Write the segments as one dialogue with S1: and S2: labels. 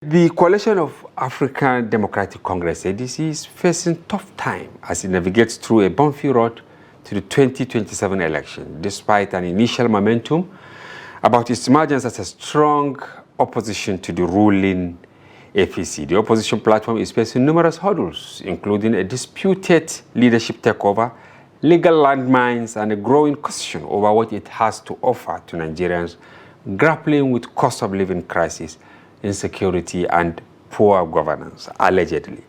S1: The Coalition of African Democratic Congress, ADC, is facing tough time as it navigates through a bumpy road to the 2027 election, despite an initial momentum about its emergence as a strong opposition to the ruling APC. The opposition platform is facing numerous hurdles, including a disputed leadership takeover, legal landmines, and a growing question over what it has to offer to Nigerians grappling with cost of living crisis, insecurity, and poor governance, allegedly.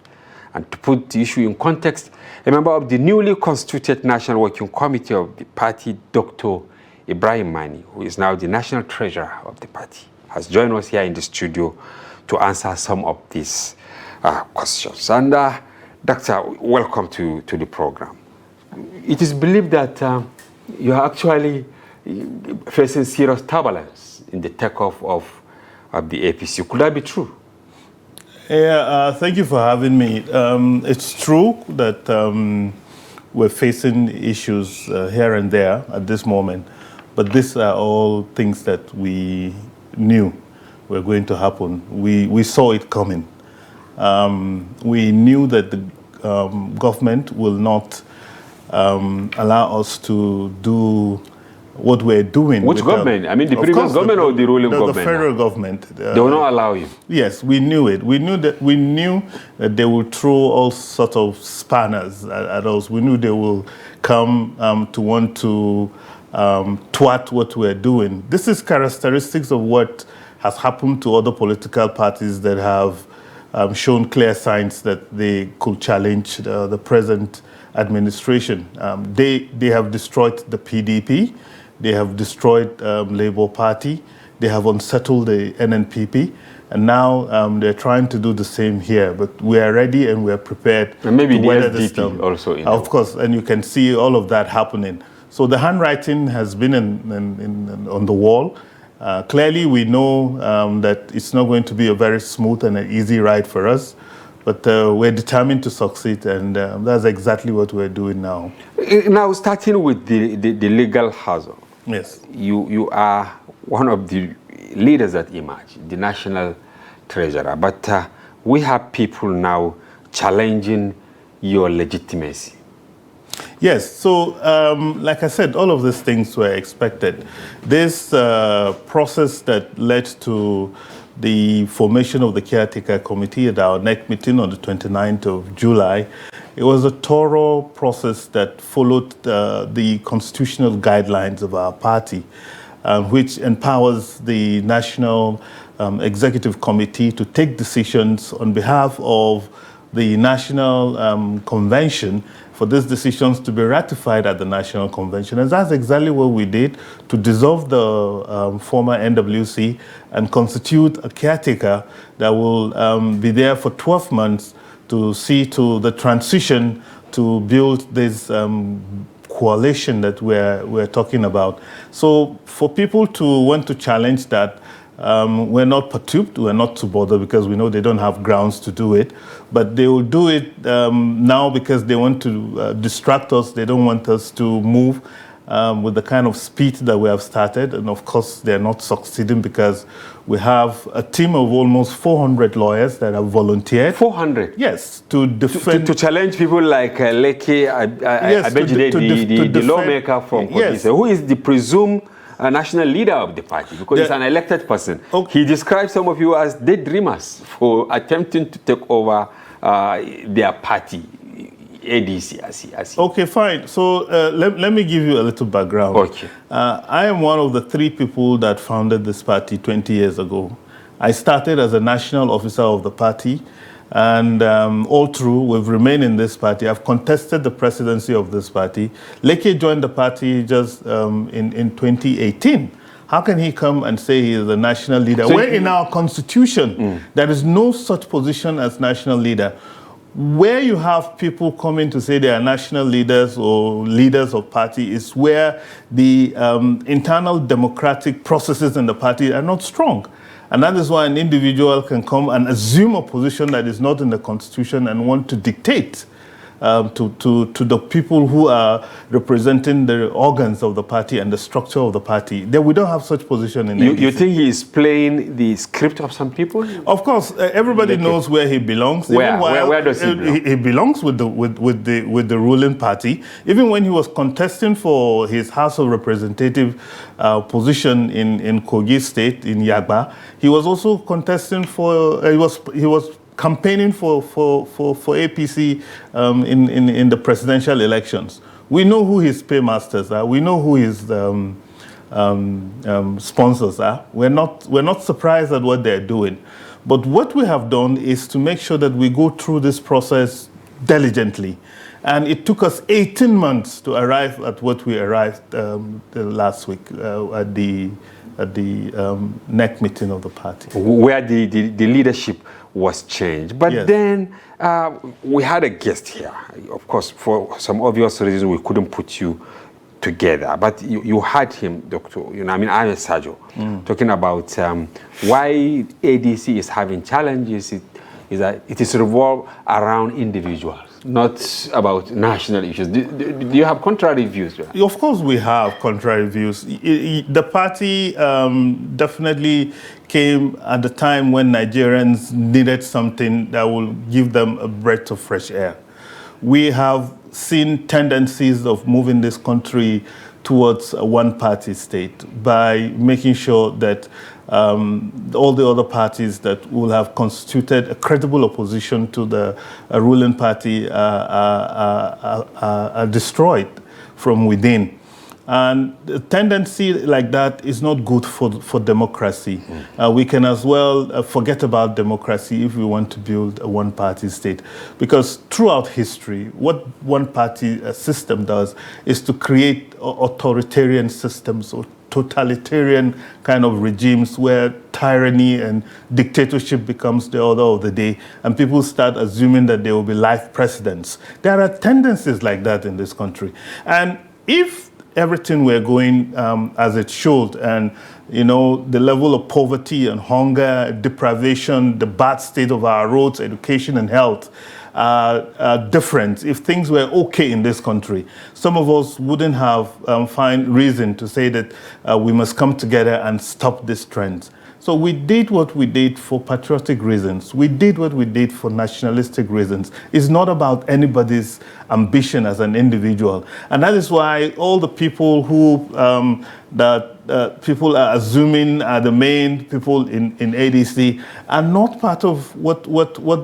S1: And to put the issue in context, a member of the newly constituted National Working Committee of the party, Dr. Ibrahim Mani, who is now the National Treasurer of the party, has joined us here in the studio to answer some of these questions. And Doctor, welcome to the program. It is believed that you are actually facing serious turbulence in the takeoff of the APC. Could that be true?
S2: Yeah, thank you for having me. It's true that we're facing issues here and there at this moment, but these are all things that we knew were going to happen. We saw it coming. We knew that the government will not allow us to do what we're doing.
S1: Which government? I mean, the previous government or the ruling government?
S2: The federal government.
S1: They will not allow you?
S2: Yes, we knew it. We knew that they will throw all sorts of spanners at us. We knew they will come to want to thwart what we're doing. This is characteristics of what has happened to other political parties that have shown clear signs that they could challenge the present administration. They have destroyed the PDP. They have destroyed Labour Party. They have unsettled the NNPP. And now they're trying to do the same here. But we are ready and we are prepared
S1: and maybe
S2: to
S1: the
S2: weather
S1: SDP
S2: this storm.
S1: Also.
S2: Of course, and you can see all of that happening. So the handwriting has been on the wall. Clearly, we know that it's not going to be a very smooth and an easy ride for us. But we're determined to succeed, and that's exactly what we're doing now.
S1: Now, starting with the legal hurdle.
S2: Yes.
S1: You are one of the leaders that emerge, the National Treasurer. But we have people now challenging your legitimacy.
S2: Yes, so like I said, all of these things were expected. This process that led to the formation of the caretaker committee at our next meeting on the 29th of July, it was a thorough process that followed the constitutional guidelines of our party, which empowers the National Executive Committee to take decisions on behalf of the National Convention, for these decisions to be ratified at the National Convention. And that's exactly what we did, to dissolve the former NWC and constitute a caretaker that will be there for 12 months to see to the transition to build this coalition that we're talking about. So for people to want to challenge that, we're not perturbed, we're not too bothered, because we know they don't have grounds to do it. But they will do it now because they want to distract us. They don't want us to move with the kind of speed that we have started. And of course, they're not succeeding because we have a team of almost 400 lawyers that have volunteered.
S1: 400?
S2: Yes, to defend...
S1: To challenge people like Leke Abejide, the lawmaker from Kodise, yes, who is the presumed national leader of the party, because he's an elected person. Okay. He describes some of you as daydreamers for attempting to take over their party, ADC, as he.
S2: Okay, fine. So let me give you a little background.
S1: Okay.
S2: I am one of the 3 people that founded this party 20 years ago. I started as a national officer of the party, and all through, we've remained in this party. I've contested the presidency of this party. Leke joined the party just in 2018. How can he come and say he is a national leader? So in our constitution, there is no such position as national leader. Where you have people coming to say they are national leaders or leaders of party is where the internal democratic processes in the party are not strong. And that is why an individual can come and assume a position that is not in the Constitution and want to dictate to the people who are representing the organs of the party and the structure of the party. We don't have such position in ADC.
S1: You think he is playing the script of some people?
S2: Of course, everybody knows where he belongs.
S1: Where does he belong?
S2: He belongs with the ruling party. Even when he was contesting for his House of Representative position in Kogi State, in Yagba, he was also contesting for, he was campaigning for APC in the presidential elections. We know who his paymasters are. We know who his sponsors are. We're not surprised at what they're doing. But what we have done is to make sure that we go through this process diligently. And it took us 18 months to arrive at what we arrived last week at the NEC meeting of the party.
S1: Where the leadership was changed. But
S2: yes.
S1: Then we had a guest here. Of course, for some obvious reasons, we couldn't put you together. But you heard him, Dr. I'm a Sajo, talking about why ADC is having challenges. Is that it is revolved around individuals, not about national issues. Do you have contrary views?
S2: Of course we have contrary views. The party definitely came at the time when Nigerians needed something that will give them a breath of fresh air. We have seen tendencies of moving this country towards a one-party state by making sure that all the other parties that will have constituted a credible opposition to the ruling party are destroyed from within. And a tendency like that is not good for democracy. We can as well forget about democracy if we want to build a one-party state. Because throughout history, what one-party system does is to create authoritarian systems or totalitarian kind of regimes where tyranny and dictatorship becomes the order of the day, and people start assuming that there will be life presidents. There are tendencies like that in this country. And if everything were going as it should, and the level of poverty and hunger, deprivation, the bad state of our roads, education and health are different, if things were okay in this country, some of us wouldn't have find reason to say that we must come together and stop this trend. So we did what we did for patriotic reasons. We did what we did for nationalistic reasons. It's not about anybody's ambition as an individual. And that is why all the people who people are assuming are the main people in ADC are not part of what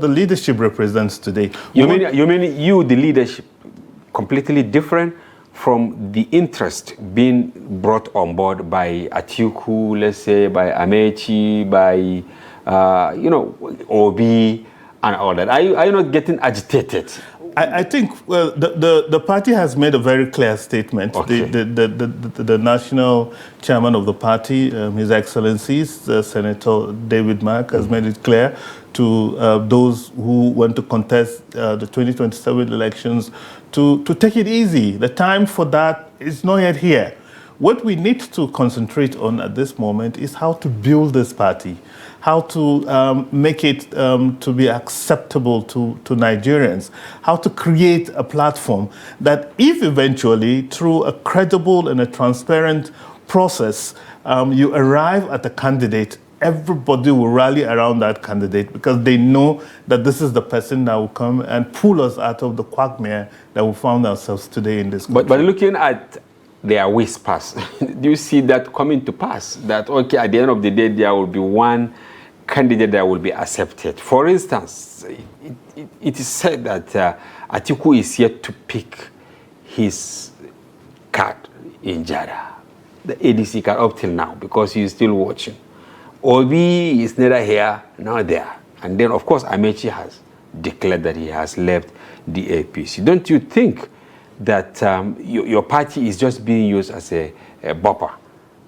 S2: the leadership represents today.
S1: You mean the leadership, completely different from the interest being brought on board by Atiku, let's say, by Amechi, by, Obi, and all that? Are you not getting agitated?
S2: I think the party has made a very clear statement. Okay. The national chairman of the party, His Excellencies, Senator David Mark, has made it clear to those who want to contest the 2027 elections to take it easy. The time for that is not yet here. What we need to concentrate on at this moment is how to build this party, how to make it to be acceptable to Nigerians, how to create a platform that if eventually, through a credible and a transparent process, you arrive at a candidate, everybody will rally around that candidate because they know that this is the person that will come and pull us out of the quagmire that we found ourselves today in this country.
S1: But looking at their whispers, do you see that coming to pass? That, okay, at the end of the day, there will be one candidate that will be accepted. For instance, it is said that Atiku is yet to pick his card in Jada, the ADC card up till now, because he is still watching. Obi is neither here nor there. And then, of course, Amechi has declared that he has left the APC. Don't you think that your party is just being used as a bopper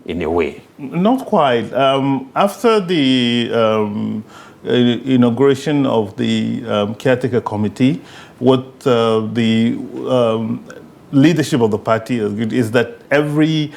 S1: in a way?
S2: Not quite. After the inauguration of the caretaker committee, what the leadership of the party is that every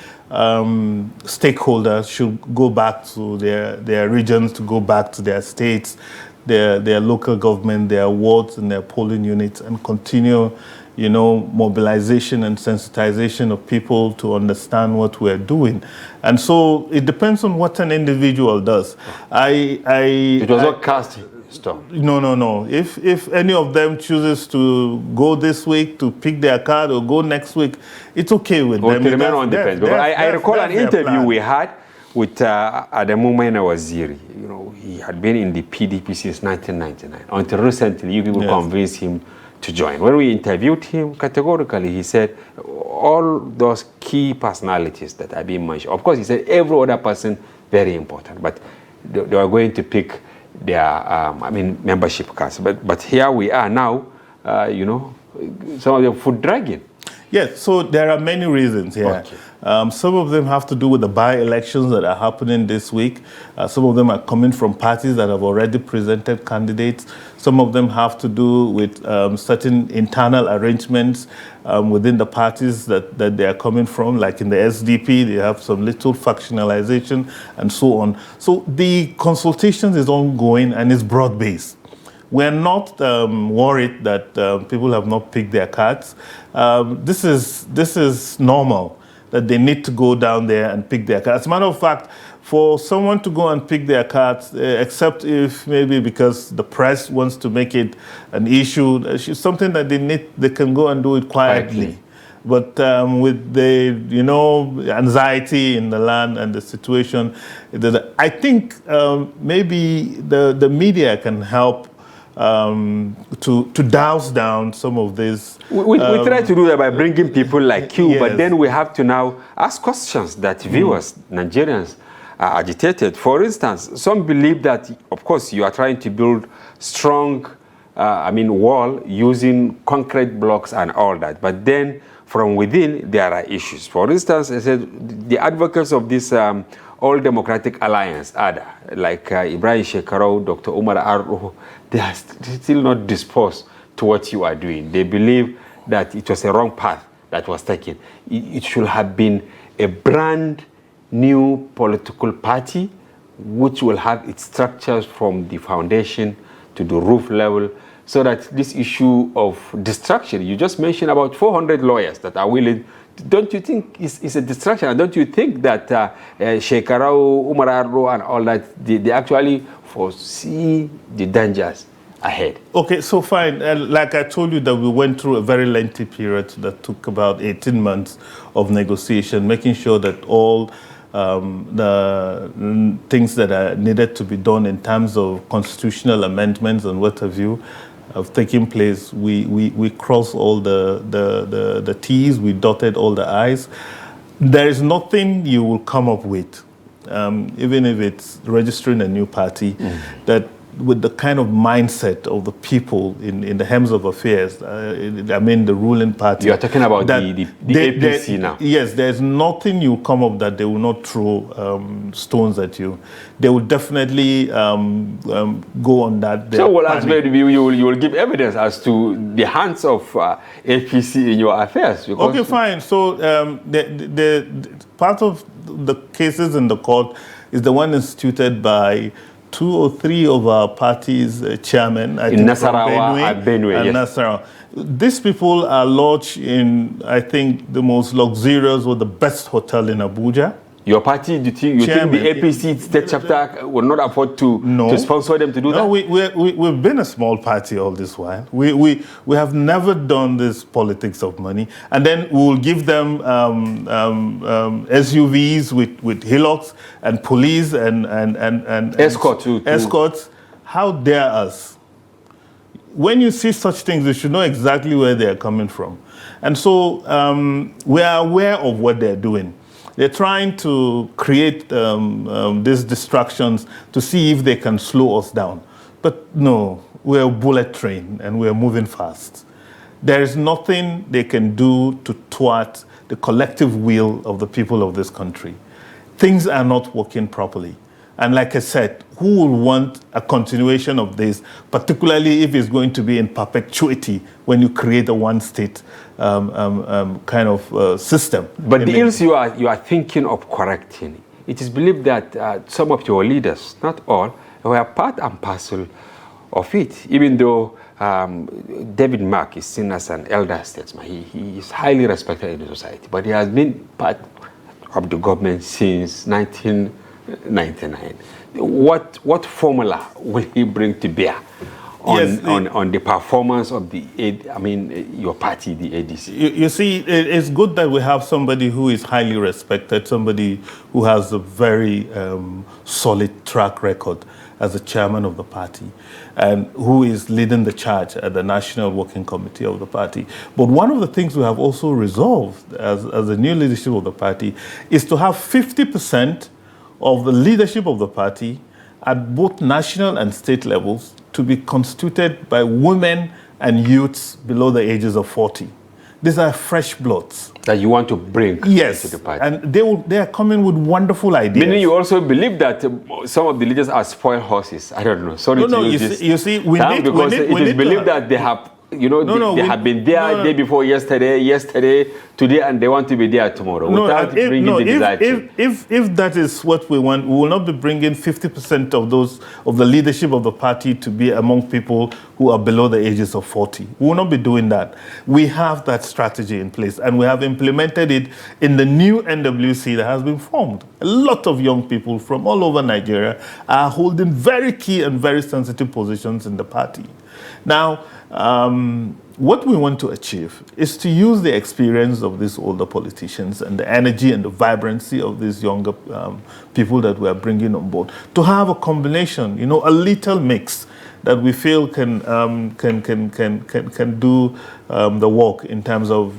S2: stakeholder should go back to their regions, to go back to their states, their local government, their wards and their polling units, and continue, mobilization and sensitization of people to understand what we're doing. And so it depends on what an individual does.
S1: It was not cast stone.
S2: No. If any of them chooses to go this week to pick their card or go next week, it's okay with them.
S1: To remain on the bench. Because I recall an interview we had with Adamu Waziri. He had been in the PDP since 1999. Until recently, you people convinced him to join. When we interviewed him, categorically, he said all those key personalities that are being mentioned. Of course, he said every other person very important, but they were going to pick their membership cards. But here we are now, some of them foot dragging.
S2: Yes, so there are many reasons here. Okay. Some of them have to do with the by-elections that are happening this week. Some of them are coming from parties that have already presented candidates. Some of them have to do with certain internal arrangements within the parties that they are coming from. Like in the SDP, they have some little factionalization and so on. So the consultations is ongoing and it's broad-based. We're not worried that people have not picked their cards. This is normal, that they need to go down there and pick their cards. As a matter of fact, for someone to go and pick their cards, except if maybe because the press wants to make it an issue, something that they can go and do it quietly. But with the anxiety in the land and the situation, I think maybe the media can help to douse down some of this.
S1: We try to do that by bringing people like you, but then we have to now ask questions that viewers, Nigerians, are agitated. For instance, some believe that, of course, you are trying to build strong, wall using concrete blocks and all that, but then from within there are issues. For instance, I said the advocates of this All Democratic Alliance, ADA, like Ibrahim Shekarau, Dr. Umar Arro, they are still not disposed to what you are doing. They believe that it was a wrong path that was taken. It should have been a brand new political party which will have its structures from the foundation to the roof level, so that this issue of distraction, you just mentioned about 400 lawyers that are willing. Don't you think it's a distraction? And don't you think that Shekarau, Umar Arro and all that, they actually foresee the dangers ahead? Okay,
S2: so fine. Like I told you that we went through a very lengthy period that took about 18 months of negotiation, making sure that all the things that are needed to be done in terms of constitutional amendments and what have you have taken place. We crossed all the T's, we dotted all the I's. There is nothing you will come up with, even if it's registering a new party, that with the kind of mindset of the people in the helms of affairs, the ruling party.
S1: You are talking about the APC now.
S2: Yes, there's nothing you come up that they will not throw stones at you. They will definitely go on that.
S1: So, maybe you will give evidence as to the hands of APC in your affairs.
S2: Okay, fine. So the part of the cases in the court is the one instituted by 2 or 3 of our party's chairmen,
S1: in Nasarawa and Benue.
S2: Yes. Nasarawa. These people are lodged in, I think, the most luxurious or the best hotel in Abuja.
S1: Your party, you think the APC state chapter will not afford to sponsor them to do that?
S2: No, we've been a small party all this while. We have never done this politics of money. And then we will give them SUVs with hillocks and police and escorts. How dare us? When you see such things, you should know exactly where they're coming from. And so we are aware of what they're doing. They're trying to create these distractions to see if they can slow us down. But no, we're a bullet train and we're moving fast. There is nothing they can do to thwart the collective will of the people of this country. Things are not working properly. And like I said, who will want a continuation of this, particularly if it's going to be in perpetuity when you create a one-state kind of system?
S1: But the ills you are thinking of correcting, it is believed that some of your leaders, not all, were part and parcel of it, even though David Mark is seen as an elder statesman. He is highly respected in the society, but he has been part of the government since 1999. What formula will he bring to bear on the performance of your party, the ADC?
S2: You see, it's good that we have somebody who is highly respected, somebody who has a very solid track record as the chairman of the party, and who is leading the charge at the National Working Committee of the party. But one of the things we have also resolved as the new leadership of the party is to have 50% of the leadership of the party at both national and state levels to be constituted by women and youths below the ages of 40. These are fresh bloods
S1: that you want to bring to the party.
S2: And they are coming with wonderful ideas.
S1: Meaning you also believe that some of the leaders are spoiled horses. I don't know. Sorry to use this.
S2: You see,
S1: because it is believed that they have, they have been there day before yesterday, today, and they want to be there tomorrow without bringing the desired.
S2: If that is what we want, we will not be bringing 50% of the leadership of the party to be among people who are below the ages of 40. We will not be doing that. We have that strategy in place, and we have implemented it in the new NWC that has been formed. A lot of young people from all over Nigeria are holding very key and very sensitive positions in the party. Now, what we want to achieve is to use the experience of these older politicians and the energy and the vibrancy of these younger people that we are bringing on board to have a combination, a little mix that we feel can do the work in terms of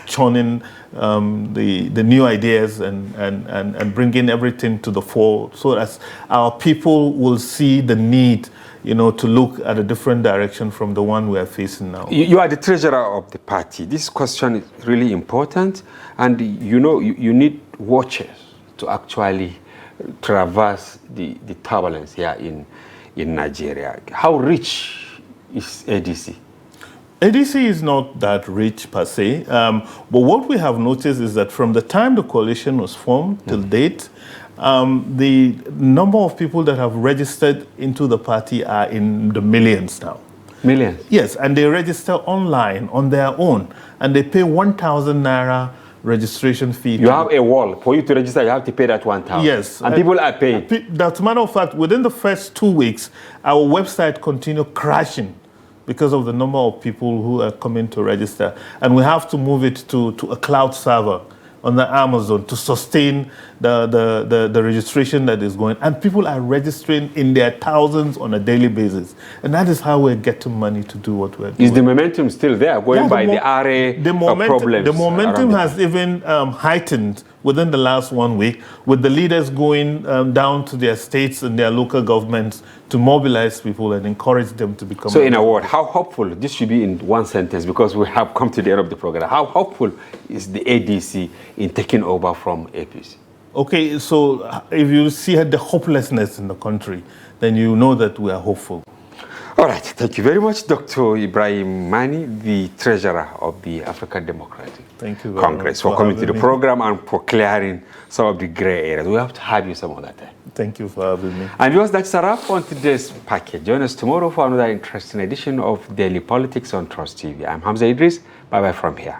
S2: churning the new ideas and bringing everything to the fore, so that our people will see the need to look at a different direction from the one we are facing now.
S1: You are the treasurer of the party. This question is really important, and you need watchers to actually traverse the turbulence here in Nigeria. How rich is ADC?
S2: ADC is not that rich per se, but what we have noticed is that from the time the coalition was formed till date, the number of people that have registered into the party are in the millions now.
S1: Millions?
S2: Yes, and they register online on their own, and they pay 1,000 naira registration fee.
S1: You have a wall. For you to register, you have to pay that 1,000.
S2: Yes.
S1: And people are paying.
S2: As a matter of fact, within the first 2 weeks, our website continued crashing because of the number of people who are coming to register. And we have to move it to a cloud server on the Amazon to sustain the registration that is going. And people are registering in their thousands on a daily basis. And that is how we're getting money to do what we're doing.
S1: Is the momentum still there, going by the array of problems?
S2: The momentum has even heightened within the last 1 week, with the leaders going down to their states and their local governments to mobilize people and encourage them to become...
S1: So in a word, how hopeful, this should be in one sentence because we have come to the end of the program, how hopeful is the ADC in taking over from APC?
S2: Okay, so if you see the hopelessness in the country, then you know that we are hopeful.
S1: All right, thank you very much, Dr. Ibrahim Mani, the treasurer of the African Democratic Congress, for coming to the program and for clearing some of the gray areas. We have to have you some of that time.
S2: Thank you for having me.
S1: And viewers, that's a wrap on today's package. Join us tomorrow for another interesting edition of Daily Politics on Trust TV. I'm Hamza Idriz. Bye-bye from here.